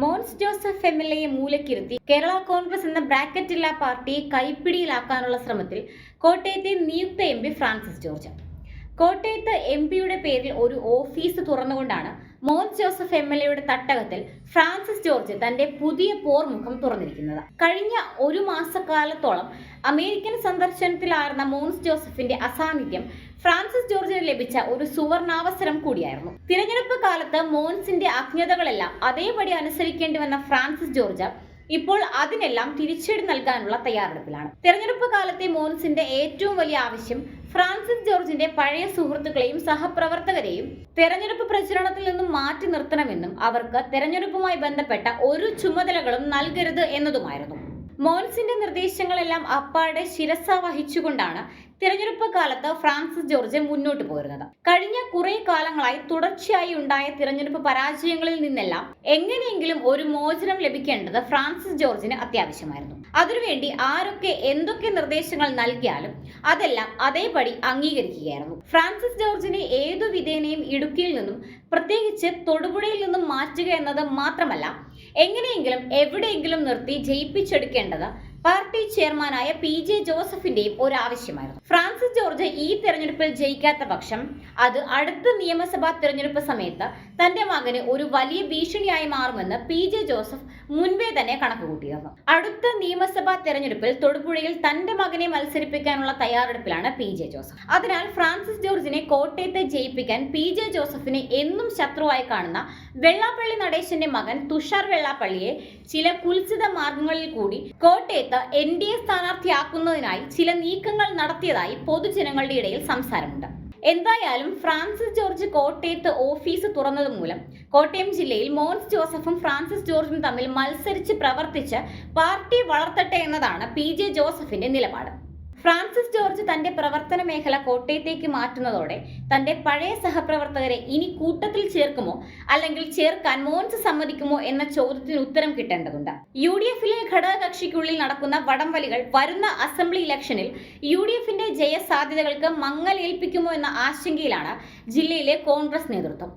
Mons Joseph എംഎൽഎയെ മൂലക്കിരുത്തി Kerala Congress എന്ന ബ്രാക്കറ്റില്ല പാർട്ടിയെ കൈപ്പിടിയിലാക്കാനുള്ള ശ്രമത്തിൽ കോട്ടയത്തെ നിയുക്ത എംപി ഫ്രാൻസിസ് ജോർജ്. കോട്ടയത്ത് എംപിയുടെ പേരിൽ ഒരു ഓഫീസ് തുറന്നുകൊണ്ടാണ് മോൻസ് ജോസഫ് എംഎൽഎയുടെ തട്ടകത്തിൽ ഫ്രാൻസിസ് ജോർജ് തന്റെ പുതിയ പോർമുഖം തുറന്നിരിക്കുന്നത്. കഴിഞ്ഞ ഒരു മാസക്കാലത്തോളം അമേരിക്കൻ സന്ദർശനത്തിലായിരുന്ന മോൻസ് ജോസഫിന്റെ അസാന്നിധ്യം ഫ്രാൻസിസ് ജോർജിന് ലഭിച്ച ഒരു സുവർണാവസരം കൂടിയായിരുന്നു. തിരഞ്ഞെടുപ്പ് കാലത്ത് മോൻസിന്റെ അജ്ഞതകളെല്ലാം അതേപടി അനുസരിക്കേണ്ടി വന്ന ഫ്രാൻസിസ് ജോർജ് ഇപ്പോൾ അതിനെല്ലാം തിരിച്ചടി നൽകാനുള്ള തയ്യാറെടുപ്പിലാണ്. തെരഞ്ഞെടുപ്പ് കാലത്തെ മോൻസിന്റെ ഏറ്റവും വലിയ ആവശ്യം ഫ്രാൻസിസ് ജോർജിന്റെ പഴയ സുഹൃത്തുക്കളെയും സഹപ്രവർത്തകരെയും തെരഞ്ഞെടുപ്പ് പ്രചരണത്തിൽ നിന്നും മാറ്റി നിർത്തണമെന്നും അവർക്ക് തെരഞ്ഞെടുപ്പുമായി ബന്ധപ്പെട്ട ഒരു ചുമതലകളും നൽകരുത് എന്നതുമായിരുന്നു. മോൻസിന്റെ നിർദ്ദേശങ്ങളെല്ലാം അപ്പാടെ ശിരസ വഹിച്ചുകൊണ്ടാണ് തിരഞ്ഞെടുപ്പ് കാലത്ത് ഫ്രാൻസിസ് ജോർജ് മുന്നോട്ട് പോയിരുന്നത്. കഴിഞ്ഞ കുറെ കാലങ്ങളായി തുടർച്ചയായി ഉണ്ടായ തിരഞ്ഞെടുപ്പ് പരാജയങ്ങളിൽ നിന്നെല്ലാം എങ്ങനെയെങ്കിലും ഒരു മോചനം ലഭിക്കേണ്ടത് ഫ്രാൻസിസ് ജോർജിന് അത്യാവശ്യമായിരുന്നു. അതിനുവേണ്ടി ആരൊക്കെ എന്തൊക്കെ നിർദ്ദേശങ്ങൾ നൽകിയാലും അതെല്ലാം അതേപടി അംഗീകരിക്കുകയായിരുന്നു. ഫ്രാൻസിസ് ജോർജിനെ ഏതു വിധേനയും ഇടുക്കിയിൽ നിന്നും പ്രത്യേകിച്ച് തൊടുപുഴയിൽ നിന്നും മാറ്റുക എന്നത് മാത്രമല്ല, എങ്ങനെയെങ്കിലും എവിടെയെങ്കിലും നിർത്തി ജയിപ്പിച്ചെടുക്കേണ്ടത് പാർട്ടി ചെയർമാനായ PJ ജോസഫിന്റെയും ഒരാവശ്യമായിരുന്നു. ഫ്രാൻസിസ് ജോർജ് ഈ തെരഞ്ഞെടുപ്പിൽ ജയിക്കാത്ത പക്ഷം അത് അടുത്ത നിയമസഭാ തെരഞ്ഞെടുപ്പ് സമയത്ത് തന്റെ മകന് ഒരു വലിയ ഭീഷണിയായി മാറുമെന്ന് PJ ജോസഫ് മുൻപേ തന്നെ കണക്കുകൂട്ടിയിരുന്നു. അടുത്ത നിയമസഭാ തെരഞ്ഞെടുപ്പിൽ തൊടുപുഴയിൽ തന്റെ മകനെ മത്സരിപ്പിക്കാനുള്ള തയ്യാറെടുപ്പിലാണ് PJ ജോസഫ്. അതിനാൽ ഫ്രാൻസിസ് ജോർജിനെ കോട്ടയത്തെ ജയിപ്പിക്കാൻ PJ ജോസഫിനെ എന്നും ശത്രുവായി കാണുന്ന വെള്ളാപ്പള്ളി നടേശന്റെ മകൻ തുഷാർ വെള്ളാപ്പള്ളിയെ ചില കുൽസിത മാർഗങ്ങളിൽ കൂടി കോട്ടയത്ത് NDA സ്ഥാനാർത്ഥിയാക്കുന്നതിനായി ചില നീക്കങ്ങൾ നടത്തിയതായി പൊതുജനങ്ങളുടെ ഇടയിൽ സംസാരമുണ്ട്. എന്തായാലും ഫ്രാൻസിസ് ജോർജ് കോട്ടയത്ത് ഓഫീസ് തുറന്നത് മൂലം കോട്ടയം ജില്ലയിൽ മോൻസ് ജോസഫും ഫ്രാൻസിസ് ജോർജും തമ്മിൽ മത്സരിച്ച് പ്രവർത്തിച്ച് പാർട്ടി വളർത്തട്ടെ എന്നതാണ് PJ ജോസഫിന്റെ നിലപാട്. ഫ്രാൻസിസ് ജോർജ് തന്റെ പ്രവർത്തന മേഖല കോട്ടയത്തേക്ക് മാറ്റുന്നതോടെ തന്റെ പഴയ സഹപ്രവർത്തകരെ ഇനി കൂട്ടത്തിൽ ചേർക്കുമോ അല്ലെങ്കിൽ ചേർക്കാൻ മോൻസ് സമ്മതിക്കുമോ എന്ന ചോദ്യത്തിന് ഉത്തരം കിട്ടേണ്ടതുണ്ട്. UDFിലെ ഘടകകക്ഷിക്കുള്ളിൽ നടക്കുന്ന വടംവലികൾ വരുന്ന അസംബ്ലി ഇലക്ഷനിൽ UDFിന്റെ ജയസാധ്യതകൾക്ക് മങ്ങലേൽപ്പിക്കുമോ എന്ന ആശങ്കയിലാണ് ജില്ലയിലെ കോൺഗ്രസ് നേതൃത്വം.